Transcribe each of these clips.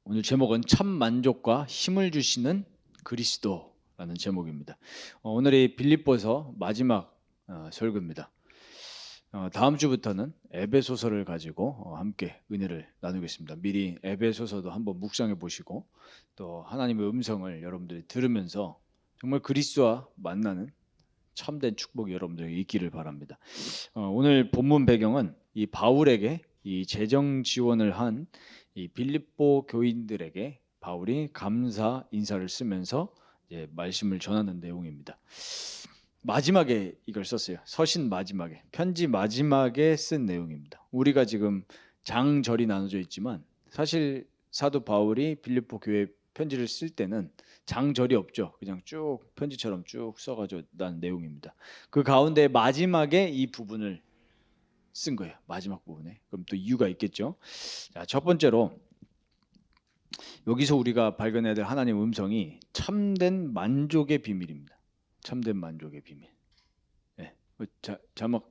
오늘 제목은 참 만족과 힘을 주시는 그리스도라는 제목입니다. 오늘이 빌립보서 마지막 설교입니다. 다음 주부터는 에베소서를 가지고 함께 은혜를 나누겠습니다. 미리 에베소서도 한번 묵상해 보시고 또 하나님의 음성을 여러분들이 들으면서 정말 그리스도와 만나는 참된 축복이 여러분들에게 있기를 바랍니다. 오늘 본문 배경은 이 바울에게 이 재정 지원을 한 이 빌립보 교인들에게 바울이 감사 인사를 쓰면서 이제 말씀을 전하는 내용입니다. 마지막에 이걸 썼어요. 서신 마지막에, 편지 마지막에 쓴 내용입니다. 우리가 지금 장절이 나눠져 있지만 사실 사도 바울이 빌립보 교회 편지를 쓸 때는 장절이 없죠. 그냥 쭉 편지처럼 쭉 써가지고 난 내용입니다. 그 가운데 마지막에 이 부분을 쓴 거예요. 마지막 부분에. 그럼 또 이유가 있겠죠. 자, 첫 번째로 여기서 우리가 발견해야 될 하나님의 음성이 참된 만족의 비밀입니다. 참된 만족의 비밀. 네. 자막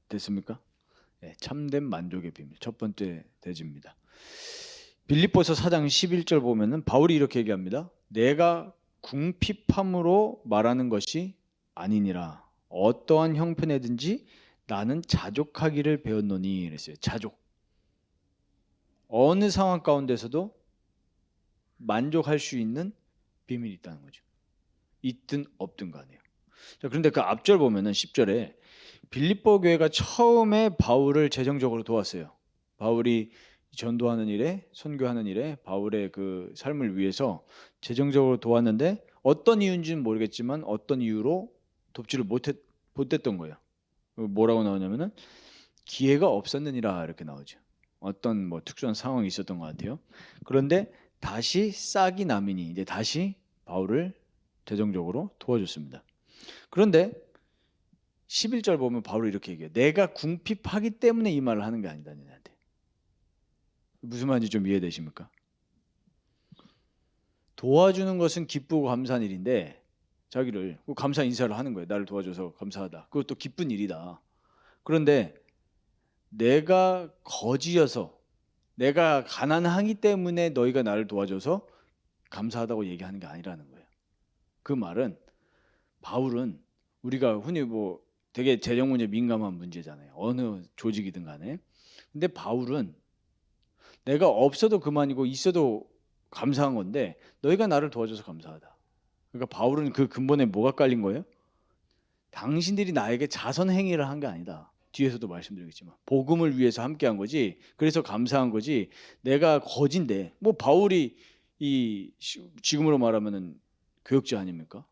됐습니까? 네, 참된 만족의 비밀. 첫 번째 대지입니다. 빌립보서 4장 11절 보면은 바울이 이렇게 얘기합니다. 내가 궁핍함으로 말하는 것이 아니니라. 어떠한 형편에든지 나는 자족하기를 배웠노니 그랬어요. 자족. 어느 상황 가운데서도 만족할 수 있는 비밀이 있다는 거죠. 있든 없든 간에요. 자, 그런데 그 앞절 보면은 10절에 빌립보 교회가 처음에 바울을 재정적으로 도왔어요. 바울이 전도하는 일에, 선교하는 일에 바울의 그 삶을 위해서 재정적으로 도왔는데 어떤 이유인지는 모르겠지만 어떤 이유로 돕지를 못했던 거예요. 뭐라고 나오냐면은 기회가 없었느니라 이렇게 나오죠. 어떤 뭐 특수한 상황이 있었던 것 같아요. 그런데 다시 싹이 나미니 이제 다시 바울을 재정적으로 도와줬습니다. 그런데 11절 보면 바울이 이렇게 얘기해요. 내가 궁핍하기 때문에 이 말을 하는 게 아니다. 너한테. 무슨 말인지 좀 이해되십니까? 도와주는 것은 기쁘고 감사한 일인데 자기를 감사 인사를 하는 거예요. 나를 도와줘서 감사하다. 그것도 기쁜 일이다. 그런데 내가 거지여서 내가 가난하기 때문에 너희가 나를 도와줘서 감사하다고 얘기하는 게 아니라는 거예요. 그 말은 바울은 우리가 흔히 뭐 되게 재정 문제 민감한 문제잖아요. 어느 조직이든 간에. 근데 바울은 내가 없어도 그만이고 있어도 감사한 건데 너희가 나를 도와줘서 감사하다. 그러니까 바울은 그 근본에 뭐가 깔린 거예요? 당신들이 나에게 자선 행위를 한 게 아니다. 뒤에서도 말씀드리겠지만 복음을 위해서 함께한 거지. 그래서 감사한 거지. 내가 거진데 뭐 바울이 이 지금으로 말하면은 교역자 아닙니까?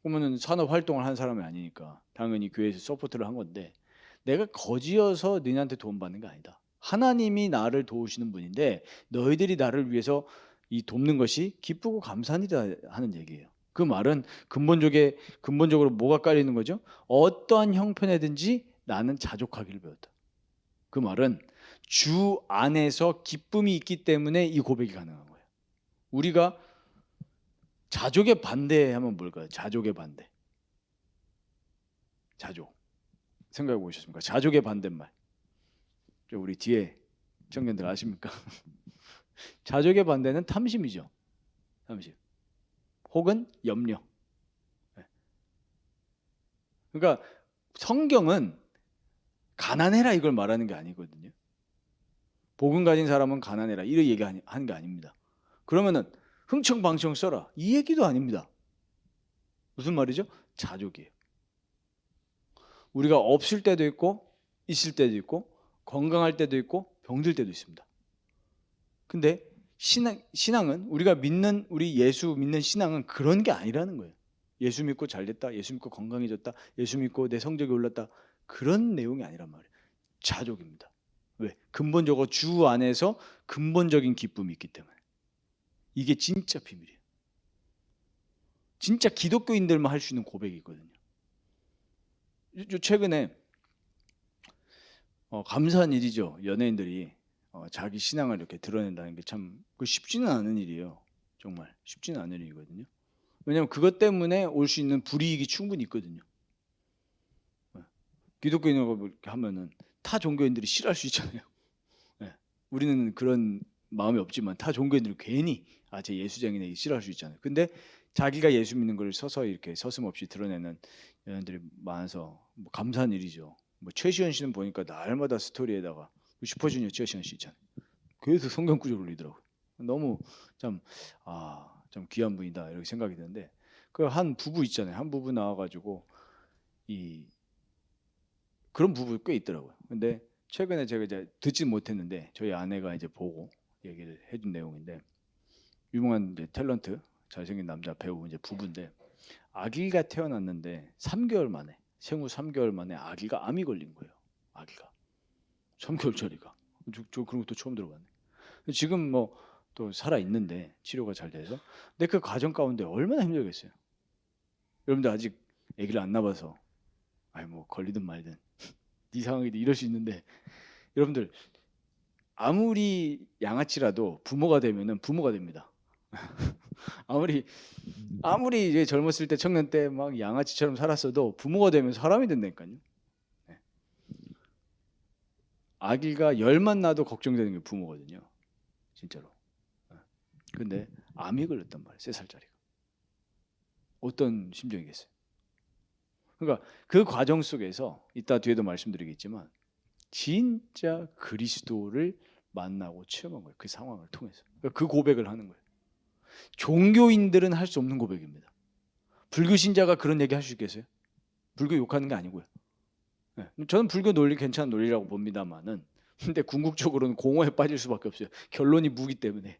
그러면은 산업 활동을 한 사람이 아니니까 당연히 교회에서 서포트를 한 건데 내가 거지여서 너희한테 도움 받는 게 아니다. 하나님이 나를 도우시는 분인데 너희들이 나를 위해서 이 돕는 것이 기쁘고 감사한 일이다 하는 얘기예요. 그 말은 근본적으로 뭐가 깔리는 거죠? 어떠한 형편에든지 나는 자족하기를 배웠다. 그 말은 주 안에서 기쁨이 있기 때문에 이 고백이 가능한 거예요. 우리가 자족의 반대하면 뭘까요? 자족의 반대. 자족. 생각해 보셨습니까? 자족의 반대말. 우리 뒤에 청년들 아십니까? 자족의 반대는 탐심이죠. 탐심. 혹은 염려. 그러니까 성경은 가난해라 이걸 말하는 게 아니거든요. 복음 가진 사람은 가난해라 이런 얘기 하는 게 아닙니다. 그러면은 흥청방청 써라 이 얘기도 아닙니다. 무슨 말이죠? 자족이에요. 우리가 없을 때도 있고 있을 때도 있고 건강할 때도 있고 병들 때도 있습니다. 근데 신앙은 우리가 믿는 우리 예수 믿는 신앙은 그런 게 아니라는 거예요. 예수 믿고 잘 됐다. 예수 믿고 건강해졌다. 예수 믿고 내 성적이 올랐다. 그런 내용이 아니란 말이에요. 자족입니다. 왜? 근본적으로 주 안에서 근본적인 기쁨이 있기 때문에. 이게 진짜 비밀이에요. 진짜 기독교인들만 할 수 있는 고백이 있거든요. 최근에 감사한 일이죠. 연예인들이 자기 신앙을 이렇게 드러낸다는 게 참 쉽지는 않은 일이에요. 정말 쉽지는 않은 일이거든요. 왜냐하면 그것 때문에 올 수 있는 불이익이 충분히 있거든요. 기독교인이라고 하면은 타 종교인들이 싫어할 수 있잖아요. 우리는 그런 마음이 없지만 다 종교인들은 괜히 제 예수쟁이네 싫어할 수 있잖아요. 근데 자기가 예수 믿는 걸 서서히 이렇게 서슴없이 드러내는 연예인들이 많아서 뭐 감사한 일이죠. 뭐 최시현 씨는 보니까 날마다 스토리에다가 슈퍼주니어 최시현 씨 있잖아요. 계속 성경 구절 올리더라고요. 너무 참 참 귀한 분이다 이렇게 생각이 드는데 그 한 부부 있잖아요. 한 부부 나와가지고 이 그런 부부 꽤 있더라고요. 근데 최근에 제가 이제 듣지 못했는데 저희 아내가 이제 보고 얘기를 해준 내용인데 유명한 이제 탤런트 잘생긴 남자 배우 이제 부부인데 아기가 태어났는데 3개월 만에 생후 3개월 만에 아기가 암이 걸린 거예요. 아기가 3개월짜리가 저 그런 것도 처음 들어봤네. 지금 뭐 또 살아 있는데 치료가 잘 돼서 근데 그 과정 가운데 얼마나 힘들겠어요. 여러분들 아직 아기를 안 낳아서 아니 뭐 걸리든 말든 네 상황이든 이럴 수 있는데 여러분들 아무리 양아치라도 부모가 되면은 부모가 됩니다. 아무리 이제 젊었을 때 청년 때 막 양아치처럼 살았어도 부모가 되면 사람이 된다니까요. 네. 아기가 열만 나도 걱정되는 게 부모거든요. 진짜로. 근데 암이 걸렸단 말이에요. 3살짜리가. 어떤 심정이겠어요? 그러니까 그 과정 속에서 이따 뒤에도 말씀드리겠지만 진짜 그리스도를 만나고 체험한 거예요. 그 상황을 통해서. 그러니까 그 고백을 하는 거예요. 종교인들은 할 수 없는 고백입니다. 불교 신자가 그런 얘기 할 수 있겠어요? 불교 욕하는 게 아니고요. 네. 저는 불교 논리 괜찮은 논리라고 봅니다만은 근데 궁극적으로는 공허에 빠질 수밖에 없어요. 결론이 무기 때문에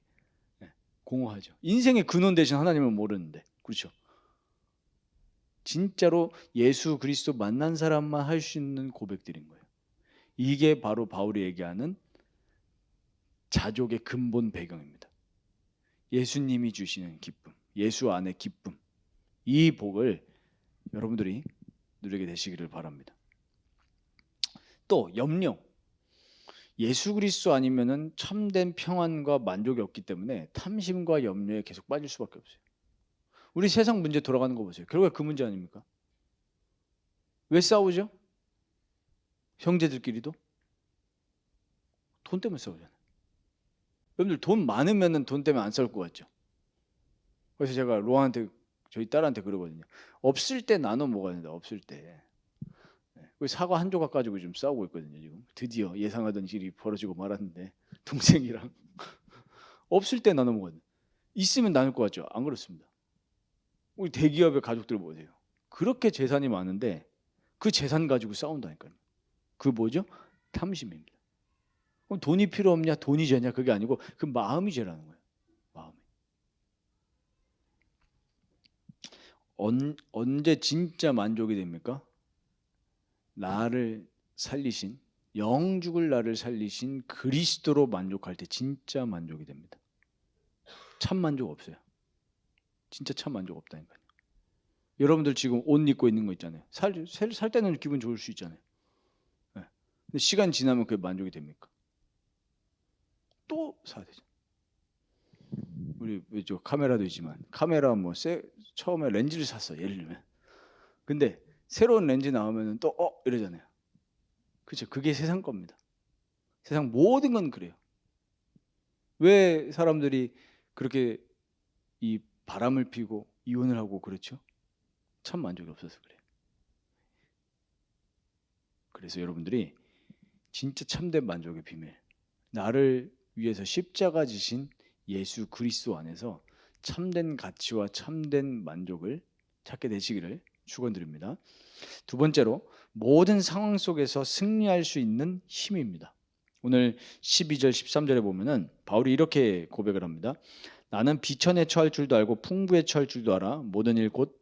네. 공허하죠. 인생의 근원 대신 하나님을 모르는데 그렇죠. 진짜로 예수 그리스도 만난 사람만 할 수 있는 고백들인 거예요. 이게 바로 바울이 얘기하는 자족의 근본 배경입니다. 예수님이 주시는 기쁨, 예수 안의 기쁨, 이 복을 여러분들이 누리게 되시기를 바랍니다. 또 염려, 예수 그리스도 아니면은 참된 평안과 만족이 없기 때문에 탐심과 염려에 계속 빠질 수밖에 없어요. 우리 세상 문제 돌아가는 거 보세요. 결국에 그 문제 아닙니까? 왜 싸우죠? 형제들끼리도 돈 때문에 싸우잖아요. 여러분들 돈 많으면은 돈 때문에 안 싸울 것 같죠? 그래서 제가 로아한테 저희 딸한테 그러거든요. 없을 때 나눠 먹어야 된다. 없을 때. 사과 한 조각 가지고 좀 싸우고 있거든요. 지금 드디어 예상하던 일이 벌어지고 말았는데 동생이랑 없을 때 나눠 먹어야 돼. 있으면 나눌 것 같죠? 안 그렇습니다. 우리 대기업의 가족들 보세요. 그렇게 재산이 많은데 그 재산 가지고 싸운다니까요. 그 뭐죠? 탐심입니다. 그럼 돈이 필요 없냐? 돈이 죄냐? 그게 아니고 그 마음이 죄라는 거예요. 마음이. 언제 진짜 만족이 됩니까? 나를 살리신 영죽을 나를 살리신 그리스도로 만족할 때 진짜 만족이 됩니다. 참 만족 없어요. 진짜 참 만족 없다니까요. 여러분들 지금 옷 입고 있는 거 있잖아요. 살 때는 기분 좋을 수 있잖아요. 네. 근데 시간 지나면 그게 만족이 됩니까? 또 사야 되죠. 우리 저 카메라도 있지만 카메라 뭐 처음에 렌즈를 샀어 예를 들면. 근데 새로운 렌즈 나오면은 또 이러잖아요. 그렇죠. 그게 세상 겁니다. 세상 모든 건 그래요. 왜 사람들이 그렇게 이 바람을 피고 이혼을 하고 그렇죠? 참 만족이 없어서 그래요. 그래서 여러분들이 진짜 참된 만족의 비밀, 나를 위해서 십자가 지신 예수 그리스도 안에서 참된 가치와 참된 만족을 찾게 되시기를 축원드립니다. 두 번째로 모든 상황 속에서 승리할 수 있는 힘입니다. 오늘 12절 13절에 보면은 바울이 이렇게 고백을 합니다. 나는 비천에 처할 줄도 알고 풍부에 처할 줄도 알아. 모든 일 곧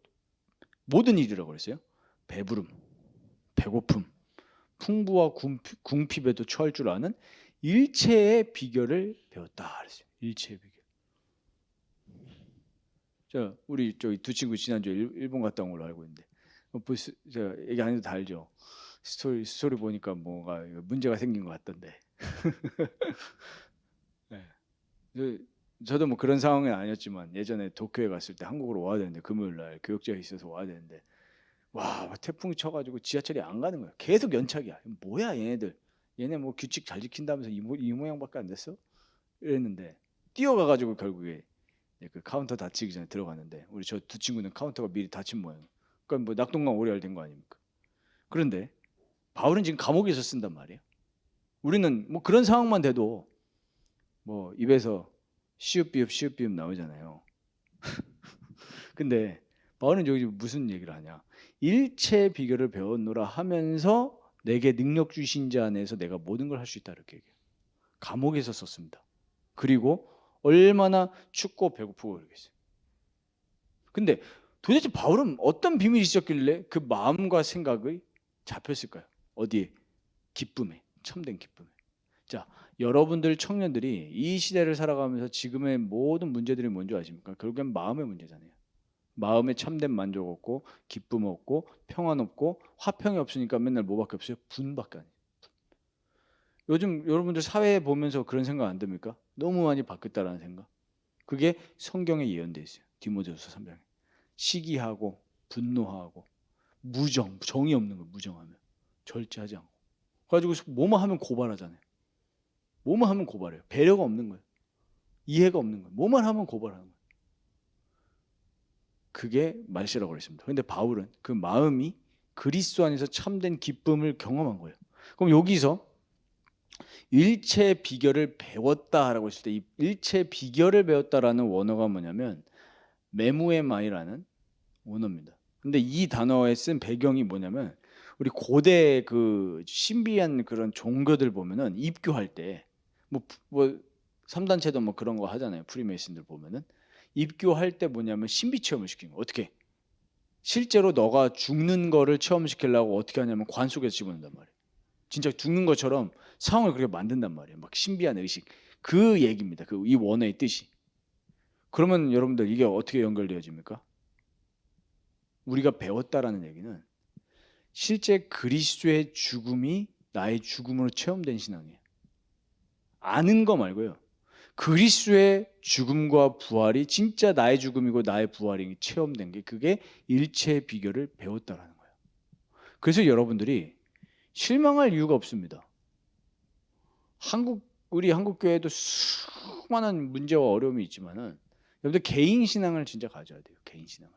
모든 일이라고 그랬어요. 배부름, 배고픔, 풍부와 궁핍에도 처할 줄 아는 일체의 비결을 배웠다 그랬어요. 일체의 비결. 우리 저기 두 친구 지난주에 일본 갔다 온 걸로 알고 있는데 제가 얘기 안 해도 다 알죠. 스토리 보니까 뭐가 문제가 생긴 것 같던데. 네. 저도 뭐 그런 상황은 아니었지만 예전에 도쿄에 갔을 때 한국으로 와야 되는데 금요일 날 교육제가 있어서 와야 되는데 와 태풍이 쳐가지고 지하철이 안 가는 거야. 계속 연착이야. 뭐야 얘네들. 얘네 뭐 규칙 잘 지킨다면서 이 모양밖에 안 됐어? 이랬는데 뛰어가가지고 결국에 그 카운터 닫히기 전에 들어갔는데 우리 저 두 친구는 카운터가 미리 닫힌 모양. 그러니까 뭐 낙동강 오리알 된 거 아닙니까? 그런데 바울은 지금 감옥에서 쓴단 말이에요. 우리는 뭐 그런 상황만 돼도 뭐 입에서 시읒비읍 나오잖아요. 근데 바울은 여기 무슨 얘기를 하냐? 일체 비결을 배웠노라 하면서 내게 능력 주신 자 안에서 내가 모든 걸 할 수 있다 이렇게 얘기해요. 감옥에서 썼습니다. 그리고 얼마나 춥고 배고프고 그러겠어요. 근데 도대체 바울은 어떤 비밀이 있었길래 그 마음과 생각이 잡혔을까요? 어디에? 기쁨에, 참된 기쁨에. 자, 여러분들 청년들이 이 시대를 살아가면서 지금의 모든 문제들이 뭔지 아십니까? 결국엔 마음의 문제잖아요. 마음에 참된 만족 없고 기쁨 없고 평안 없고 화평이 없으니까 맨날 뭐밖에 없어요? 분밖에 안 해요. 요즘 여러분들 사회에 보면서 그런 생각 안 듭니까? 너무 많이 바뀌었다라는 생각. 그게 성경에 예언되어 있어요. 디모데후서 3장에. 시기하고 분노하고 정의 없는 거 무정하면 절제하지 않고. 가지고 뭐만 하면 고발하잖아요. 뭐만 하면 고발해요. 배려가 없는 거예요. 이해가 없는 거예요. 뭐만 하면 고발하는 거예요. 그게 말시라고 그랬습니다. 그런데 바울은 그 마음이 그리스도 안에서 참된 기쁨을 경험한 거예요. 그럼 여기서 일체 비결을 배웠다라고 했을 때 이 일체 비결을 배웠다라는 원어가 뭐냐면 메무에마이라는 원어입니다. 근데 이 단어에 쓴 배경이 뭐냐면 우리 고대 그 신비한 그런 종교들 보면은 입교할 때 뭐 3단체도 뭐 그런 거 하잖아요. 프리메이슨들 보면은 입교할 때 뭐냐면 신비 체험을 시키는 거예요. 어떻게? 실제로 너가 죽는 거를 체험시키려고 어떻게 하냐면 관 속에서 집어넣는단 말이에요. 진짜 죽는 것처럼 상황을 그렇게 만든단 말이에요. 막 신비한 의식. 그 얘기입니다. 그 이 원어의 뜻이. 그러면 여러분들 이게 어떻게 연결되어집니까? 우리가 배웠다라는 얘기는 실제 그리스도의 죽음이 나의 죽음으로 체험된 신앙이에요. 아는 거 말고요. 그리스도의 죽음과 부활이 진짜 나의 죽음이고 나의 부활이 체험된 게 그게 일체의 비결을 배웠다라는 거예요. 그래서 여러분들이 실망할 이유가 없습니다. 우리 한국 교회도 수많은 문제와 어려움이 있지만은 여러분들 개인 신앙을 진짜 가져야 돼요. 개인 신앙을.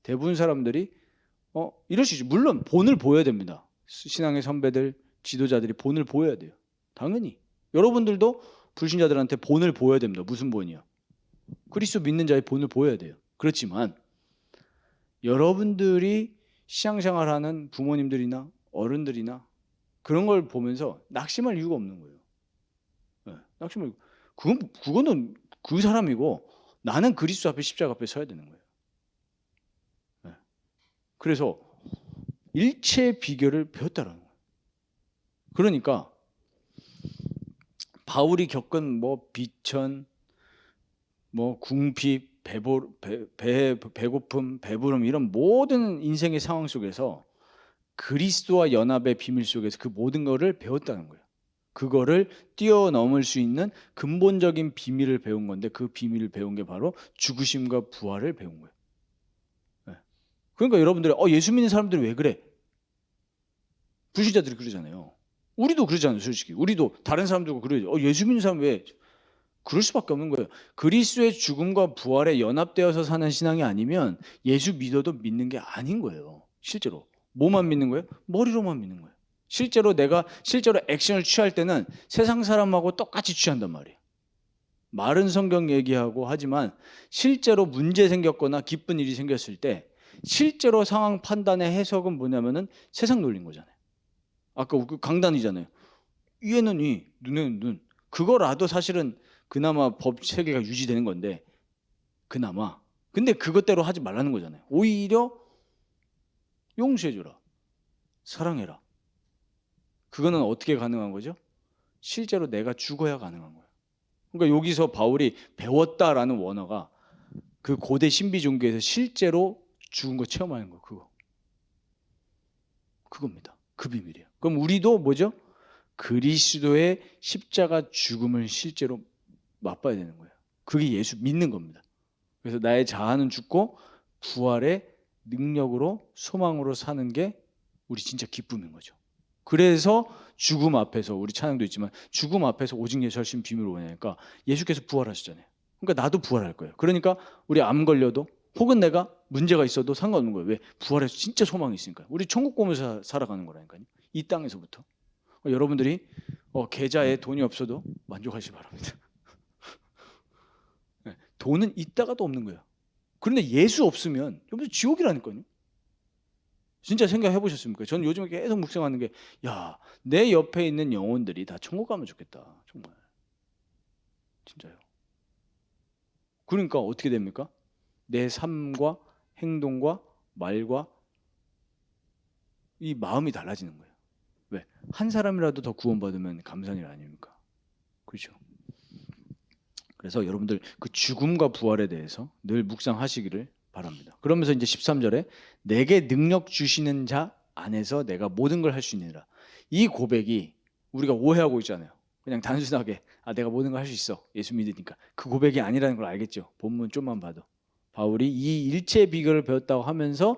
대부분 사람들이 이럴 수 있죠. 물론 본을 보여야 됩니다. 신앙의 선배들, 지도자들이 본을 보여야 돼요. 당연히. 여러분들도 불신자들한테 본을 보여야 됩니다. 무슨 본이요? 그리스도 믿는 자의 본을 보여야 돼요. 그렇지만 여러분들이 신앙생활하는 부모님들이나 어른들이나 그런 걸 보면서 낙심할 이유가 없는 거예요. 네, 낙심할 그거는 그 사람이고 나는 그리스도 앞에 십자가 앞에 서야 되는 거예요. 네. 그래서 일체의 비결을 배웠다라는 거예요. 그러니까 바울이 겪은 뭐 비천, 뭐 궁핍, 배고픔, 배부름 이런 모든 인생의 상황 속에서 그리스도와 연합의 비밀 속에서 그 모든 거를 배웠다는 거예요. 그거를 뛰어넘을 수 있는 근본적인 비밀을 배운 건데 그 비밀을 배운 게 바로 죽으심과 부활을 배운 거예요. 네. 그러니까 여러분들이 예수 믿는 사람들이 왜 그래? 불신자들이 그러잖아요. 우리도 그러잖아요. 솔직히. 우리도 다른 사람들도 그러죠. 예수 믿는 사람 왜? 그럴 수밖에 없는 거예요. 그리스도의 죽음과 부활에 연합되어서 사는 신앙이 아니면 예수 믿어도 믿는 게 아닌 거예요. 실제로. 뭐만 믿는 거예요? 머리로만 믿는 거예요. 실제로 액션을 취할 때는 세상 사람하고 똑같이 취한단 말이에요. 말은 성경 얘기하고 하지만 실제로 문제 생겼거나 기쁜 일이 생겼을 때 실제로 상황 판단의 해석은 뭐냐면은 세상 논리인 거잖아요. 아까 그 강단이잖아요. 이에는 이, 눈에는 눈. 그거라도 사실은 그나마 법 체계가 유지되는 건데 그나마. 근데 그것대로 하지 말라는 거잖아요. 오히려 용서해줘라. 사랑해라. 그거는 어떻게 가능한 거죠? 실제로 내가 죽어야 가능한 거예요. 그러니까 여기서 바울이 배웠다라는 원어가 그 고대 신비 종교에서 실제로 죽은 거 체험하는 거 그겁니다. 그 비밀이에요. 그럼 우리도 뭐죠? 그리스도의 십자가 죽음을 실제로 맛봐야 되는 거예요. 그게 예수 믿는 겁니다. 그래서 나의 자아는 죽고 부활의 능력으로 소망으로 사는 게 우리 진짜 기쁨인 거죠. 그래서 죽음 앞에서, 우리 찬양도 있지만 죽음 앞에서 오직 예수 하신 비밀을 원하니까 예수께서 부활하시잖아요. 그러니까 나도 부활할 거예요. 그러니까 우리 암 걸려도 혹은 내가 문제가 있어도 상관없는 거예요. 왜? 부활해서 진짜 소망이 있으니까. 우리 천국 보면서 살아가는 거라니까요. 이 땅에서부터. 여러분들이 계좌에 돈이 없어도 만족하시기 바랍니다. 네, 돈은 있다가도 없는 거예요. 그런데 예수 없으면 여러분 지옥이라니까요. 진짜 생각해 보셨습니까? 저는 요즘에 계속 묵상하는 게, 야, 내 옆에 있는 영혼들이 다 천국 가면 좋겠다. 정말. 진짜요. 그러니까 어떻게 됩니까? 내 삶과 행동과 말과 이 마음이 달라지는 거예요. 왜? 한 사람이라도 더 구원받으면 감사한 일 아닙니까? 그렇죠? 그래서 여러분들 그 죽음과 부활에 대해서 늘 묵상하시기를 바랍니다. 그러면서 이제 13절에 내게 능력 주시는 자 안에서 내가 모든 걸 할 수 있느니라. 이 고백이 우리가 오해하고 있잖아요. 그냥 단순하게 내가 모든 걸 할 수 있어. 예수 믿으니까. 그 고백이 아니라는 걸 알겠죠. 본문 좀만 봐도. 바울이 이 일체의 비결을 배웠다고 하면서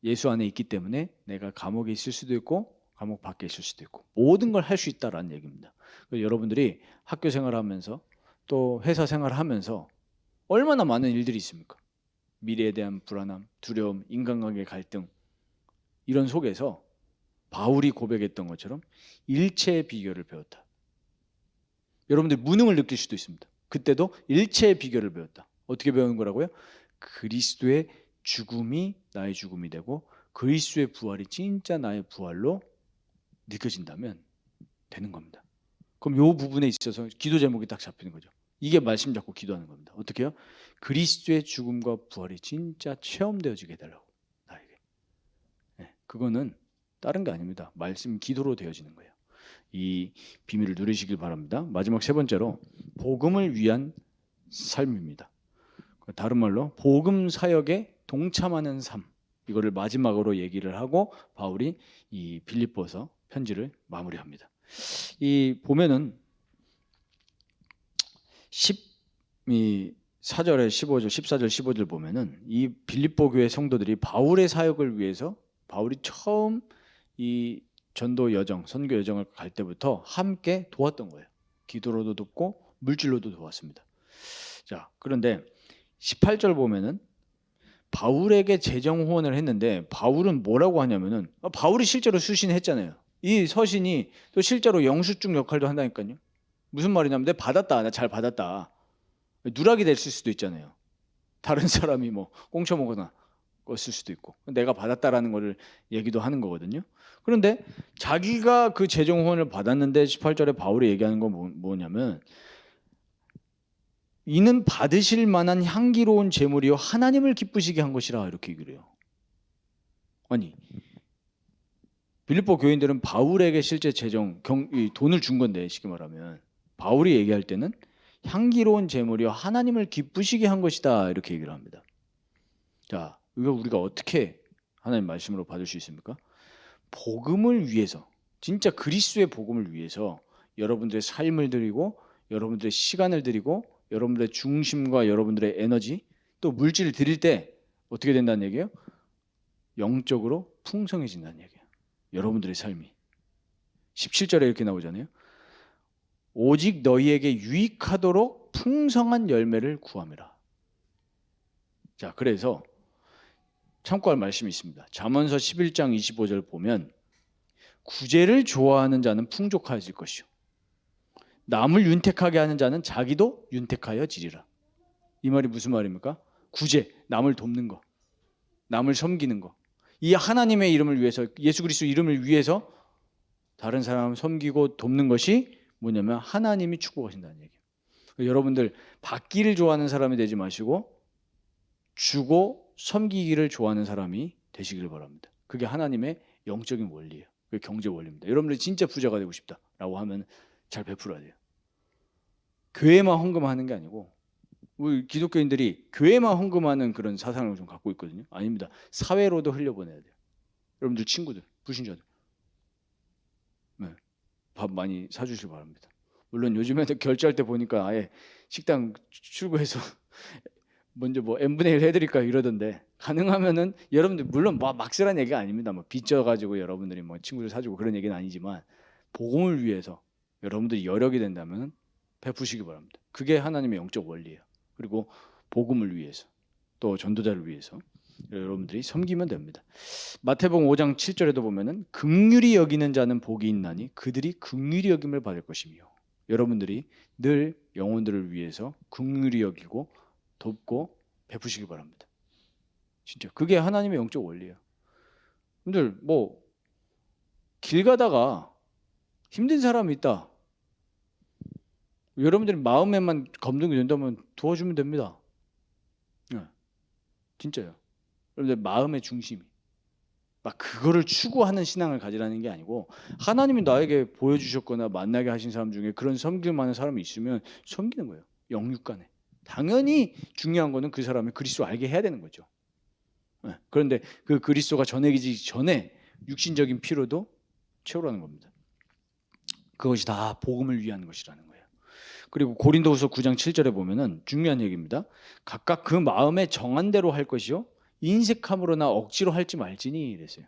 예수 안에 있기 때문에 내가 감옥에 있을 수도 있고 감옥 밖에 있을 수도 있고 모든 걸 할 수 있다라는 얘기입니다. 여러분들이 학교 생활하면서 또 회사 생활하면서 얼마나 많은 일들이 있습니까? 미래에 대한 불안함, 두려움, 인간관계 갈등 이런 속에서 바울이 고백했던 것처럼 일체의 비결을 배웠다. 여러분들 무능을 느낄 수도 있습니다. 그때도 일체의 비결을 배웠다. 어떻게 배우는 거라고요? 그리스도의 죽음이 나의 죽음이 되고 그리스도의 부활이 진짜 나의 부활로 느껴진다면 되는 겁니다. 그럼 이 부분에 있어서 기도 제목이 딱 잡히는 거죠. 이게 말씀 잡고 기도하는 겁니다. 어떻게 해요? 그리스도의 죽음과 부활이 진짜 체험되어지게 해달라고 나에게. 네, 그거는 다른 게 아닙니다. 말씀 기도로 되어지는 거예요. 이 비밀을 누리시길 바랍니다. 마지막 세 번째로 복음을 위한 삶입니다. 다른 말로 복음 사역에 동참하는 삶. 이거를 마지막으로 얘기를 하고 바울이 이 빌립보서 편지를 마무리합니다. 이 보면은 14절에 15절, 14절, 15절 보면은 이 빌립보 교회 성도들이 바울의 사역을 위해서 바울이 처음 이 전도 여정, 선교 여정을 갈 때부터 함께 도왔던 거예요. 기도로도 돕고 물질로도 도왔습니다. 자, 그런데 18절 보면은 바울에게 재정 후원을 했는데 바울은 뭐라고 하냐면은 바울이 실제로 수신했잖아요. 이 서신이 또 실제로 영수증 역할도 한다니까요. 무슨 말이냐면 내가 받았다, 나 잘 받았다. 누락이 됐을 수도 있잖아요. 다른 사람이 뭐 꽁쳐 먹거나 껐을 수도 있고 내가 받았다라는 거를 얘기도 하는 거거든요. 그런데 자기가 그 재정 후원을 받았는데 18절에 바울이 얘기하는 건 뭐냐면 이는 받으실 만한 향기로운 제물이요 하나님을 기쁘시게 한 것이라 이렇게 얘기를 해요. 아니 빌립보 교인들은 바울에게 실제 돈을 준 건데 쉽게 말하면 바울이 얘기할 때는 향기로운 제물이요 하나님을 기쁘시게 한 것이다 이렇게 얘기를 합니다. 자, 이거 우리가 어떻게 하나님 말씀으로 받을 수 있습니까? 복음을 위해서 진짜 그리스도의 복음을 위해서 여러분들의 삶을 드리고 여러분들의 시간을 드리고 여러분들의 중심과 여러분들의 에너지 또 물질을 드릴 때 어떻게 된다는 얘기예요? 영적으로 풍성해진다는 얘기예요. 여러분들의 삶이 17절에 이렇게 나오잖아요. 오직 너희에게 유익하도록 풍성한 열매를 구함이라. 자, 그래서 참고할 말씀이 있습니다. 잠언서 11장 25절 보면 구제를 좋아하는 자는 풍족해질 것이요 남을 윤택하게 하는 자는 자기도 윤택하여지리라. 이 말이 무슨 말입니까? 구제, 남을 돕는 거, 남을 섬기는 거. 이 하나님의 이름을 위해서, 예수 그리스도 이름을 위해서 다른 사람을 섬기고 돕는 것이 뭐냐면 하나님이 축복하신다는 얘기예요. 여러분들 받기를 좋아하는 사람이 되지 마시고 주고 섬기기를 좋아하는 사람이 되시기를 바랍니다. 그게 하나님의 영적인 원리예요. 그게 경제 원리입니다. 여러분들이 진짜 부자가 되고 싶다라고 하면 잘 베풀어야 돼요. 교회만 헌금하는 게 아니고 우리 기독교인들이 교회만 헌금하는 그런 사상을 좀 갖고 있거든요. 아닙니다. 사회로도 흘려보내야 돼요. 여러분들 친구들, 불신자들 밥 많이 사주시기 바랍니다. 물론 요즘에는 결제할 때 보니까 아예 식당 출구해서 먼저 뭐 n분의 1 해드릴까 이러던데 가능하면은 여러분들 물론 막 쓰란 얘기가 아닙니다. 뭐 빚져가지고 여러분들이 뭐 친구들 사주고 그런 얘기는 아니지만 복음을 위해서 여러분들이 여력이 된다면 베푸시기 바랍니다. 그게 하나님의 영적 원리예요. 그리고 복음을 위해서 또 전도자를 위해서 여러분들이 섬기면 됩니다. 마태복음 5장 7절에도 보면은 긍휼히 여기는 자는 복이 있나니 그들이 긍휼히 여김을 받을 것이며, 여러분들이 늘 영혼들을 위해서 긍휼히 여기고 돕고 베푸시기 바랍니다. 진짜 그게 하나님의 영적 원리예요. 여러분들 뭐 길 가다가 힘든 사람이 있다, 여러분들이 마음에만 감동이 된다면 도와주면 됩니다. 네, 진짜요. 여러분들 마음의 중심이 막 그거를 추구하는 신앙을 가지라는 게 아니고, 하나님이 나에게 보여주셨거나 만나게 하신 사람 중에 그런 섬길 만한 사람이 있으면 섬기는 거예요. 영육간에. 당연히 중요한 거는 그 사람이 그리스도 알게 해야 되는 거죠. 네, 그런데 그 그리스도가 전해지기 전에 육신적인 필요도 채우라는 겁니다. 그것이 다 복음을 위한 것이라는 거예요. 그리고 고린도후서 9장 7절에 보면은 중요한 얘기입니다. 각각 그 마음에 정한 대로 할 것이요 인색함으로나 억지로 할지 말지니 이랬어요.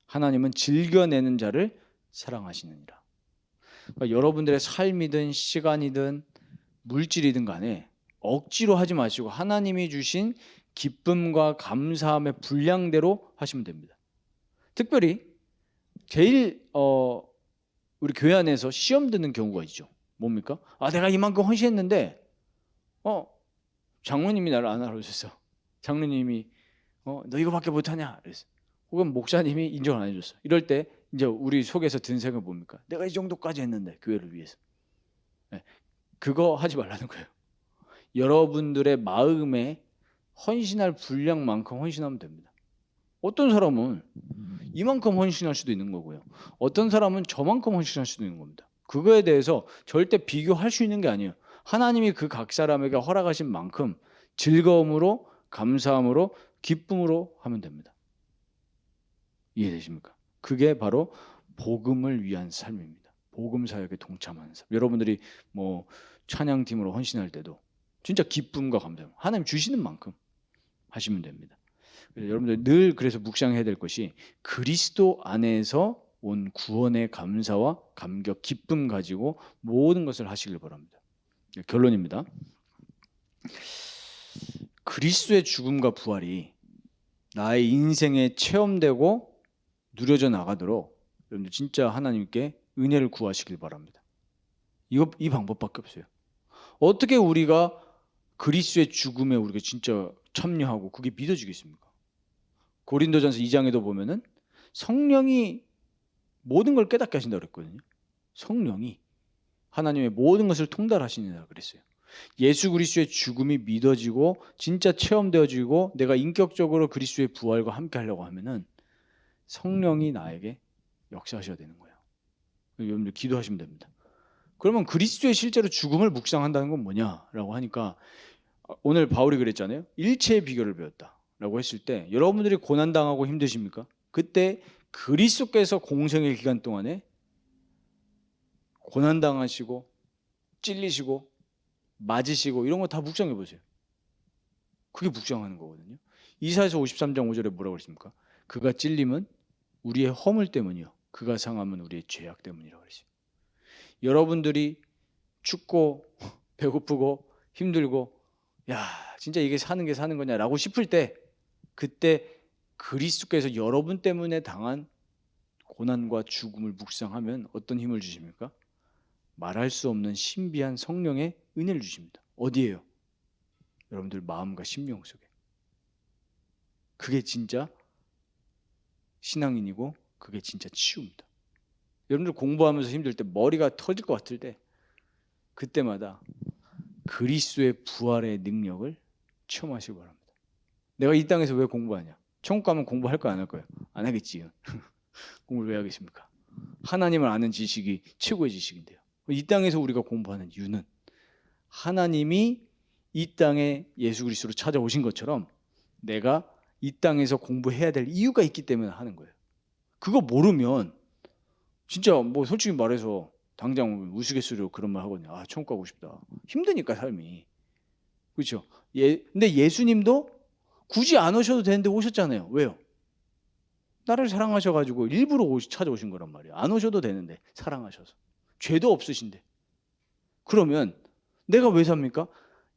하나님은 즐겨내는 자를 사랑하시느니라. 그러니까 여러분들의 삶이든 시간이든 물질이든 간에 억지로 하지 마시고 하나님이 주신 기쁨과 감사함의 분량대로 하시면 됩니다. 특별히 제일 우리 교회 안에서 시험 드는 경우가 있죠. 뭡니까? 내가 이만큼 헌신했는데 장로님이 나를 안 알아줬어. 장로님이 너 이거밖에 못하냐? 그랬어. 혹은 목사님이 인정을 안 해줬어. 이럴 때 이제 우리 속에서 든 생각은 뭡니까? 내가 이 정도까지 했는데 교회를 위해서. 네, 그거 하지 말라는 거예요. 여러분들의 마음에 헌신할 분량만큼 헌신하면 됩니다. 어떤 사람은 이만큼 헌신할 수도 있는 거고요. 어떤 사람은 저만큼 헌신할 수도 있는 겁니다. 그거에 대해서 절대 비교할 수 있는 게 아니에요. 하나님이 그 각 사람에게 허락하신 만큼 즐거움으로, 감사함으로, 기쁨으로 하면 됩니다. 이해되십니까? 그게 바로 복음을 위한 삶입니다. 복음 사역에 동참하는 삶. 여러분들이 뭐 찬양팀으로 헌신할 때도 진짜 기쁨과 감사함, 하나님 주시는 만큼 하시면 됩니다. 여러분들 늘 그래서 묵상해야 될 것이 그리스도 안에서 온 구원의 감사와 감격, 기쁨 가지고 모든 것을 하시길 바랍니다. 결론입니다. 그리스도의 죽음과 부활이 나의 인생에 체험되고 누려져 나가도록 여러분들 진짜 하나님께 은혜를 구하시길 바랍니다. 이 방법밖에 없어요. 어떻게 우리가 그리스도의 죽음에 우리가 진짜 참여하고 그게 믿어지겠습니까? 고린도전서 2장에도 보면은 성령이 모든 걸 깨닫게 하신다고 그랬거든요. 성령이 하나님의 모든 것을 통달하시느라 그랬어요. 예수 그리스도의 죽음이 믿어지고 진짜 체험되어지고 내가 인격적으로 그리스도의 부활과 함께 하려고 하면은 성령이 나에게 역사하셔야 되는 거예요. 여러분들 기도하시면 됩니다. 그러면 그리스도의 실제로 죽음을 묵상한다는 건 뭐냐라고 하니까 오늘 바울이 그랬잖아요. 일체의 비결을 배웠다라고 했을 때 여러분들이 고난당하고 힘드십니까? 그때 그리스도께서 공생의 기간 동안에 고난당하시고 찔리시고 맞으시고 이런 거 다 묵상해 보세요. 그게 묵상하는 거거든요. 이사야서 53장 5절에 뭐라고 그랬습니까? 그가 찔림은 우리의 허물 때문이요 그가 상함은 우리의 죄악 때문이라고 그랬어요. 여러분들이 춥고 배고프고 힘들고 야 진짜 이게 사는 게 사는 거냐라고 싶을 때 그때 그리스도께서 여러분 때문에 당한 고난과 죽음을 묵상하면 어떤 힘을 주십니까? 말할 수 없는 신비한 성령의 은혜를 주십니다. 어디에요? 여러분들 마음과 심령 속에. 그게 진짜 신앙인이고 그게 진짜 치유입니다. 여러분들 공부하면서 힘들 때 머리가 터질 것 같을 때 그때마다 그리스도의 부활의 능력을 체험하시기 바랍니다. 내가 이 땅에서 왜 공부하냐? 천국 가면 공부할 거 안 할 거예요? 안 하겠지요. 공부를 왜 하겠습니까? 하나님을 아는 지식이 최고의 지식인데요. 이 땅에서 우리가 공부하는 이유는 하나님이 이 땅에 예수 그리스도로 찾아오신 것처럼 내가 이 땅에서 공부해야 될 이유가 있기 때문에 하는 거예요. 그거 모르면 진짜 뭐 솔직히 말해서 당장 우스갯소리로 그런 말 하거든요. 천국 가고 싶다. 힘드니까 삶이. 그렇죠? 근데 예수님도 굳이 안 오셔도 되는데 오셨잖아요. 왜요? 나를 사랑하셔가지고 일부러 찾아오신 거란 말이에요. 안 오셔도 되는데 사랑하셔서. 죄도 없으신데. 그러면 내가 왜 삽니까?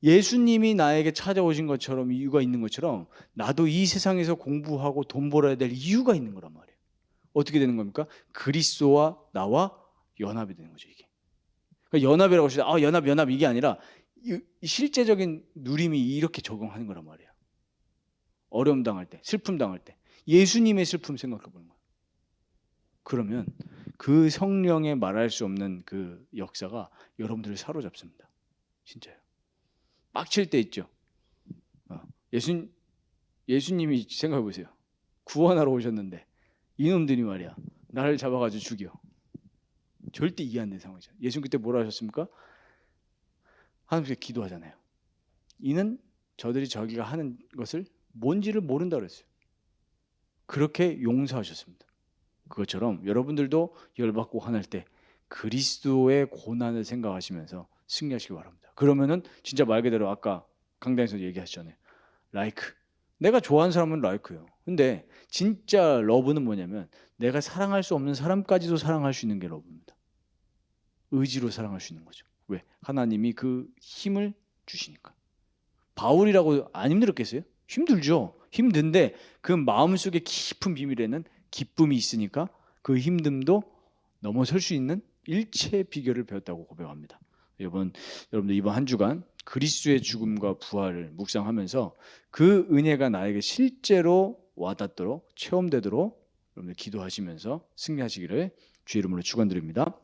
예수님이 나에게 찾아오신 것처럼 이유가 있는 것처럼 나도 이 세상에서 공부하고 돈 벌어야 될 이유가 있는 거란 말이에요. 어떻게 되는 겁니까? 그리스도와 나와 연합이 되는 거죠, 이게. 그러니까 연합이라고 하시죠. 연합 이게 아니라 실제적인 누림이 이렇게 적용하는 거란 말이에요. 어려움 당할 때, 슬픔 당할 때 예수님의 슬픔 생각해 보는 거예요. 그러면 그 성령의 말할 수 없는 그 역사가 여러분들을 사로잡습니다. 진짜요. 빡칠 때 있죠. 예수님이 생각해 보세요. 구원하러 오셨는데 이놈들이 말이야 나를 잡아가지고 죽여. 절대 이해 안 되는 상황이죠. 예수님 그때 뭐라 하셨습니까? 하나님께 기도하잖아요. 이는 저들이 자기가 하는 것을 뭔지를 모른다 그랬어요. 그렇게 용서하셨습니다. 그것처럼 여러분들도 열받고 화날 때 그리스도의 고난을 생각하시면서 승리하시기 바랍니다. 그러면은 진짜 말 그대로 아까 강단에서 얘기하셨잖아요. 라이크. 내가 좋아하는 사람은 라이크예요. 근데 진짜 러브는 뭐냐면 내가 사랑할 수 없는 사람까지도 사랑할 수 있는 게 러브입니다. 의지로 사랑할 수 있는 거죠. 왜? 하나님이 그 힘을 주시니까. 바울이라고 안 힘들었겠어요? 힘들죠. 힘든데 그 마음속에 깊은 비밀에는 기쁨이 있으니까 그 힘듦도 넘어설 수 있는 일체의 비결을 배웠다고 고백합니다. 여러분들 이번 한 주간 그리스도의 죽음과 부활을 묵상하면서 그 은혜가 나에게 실제로 와닿도록 체험되도록 여러분들 기도하시면서 승리하시기를 주의 이름으로 축원드립니다.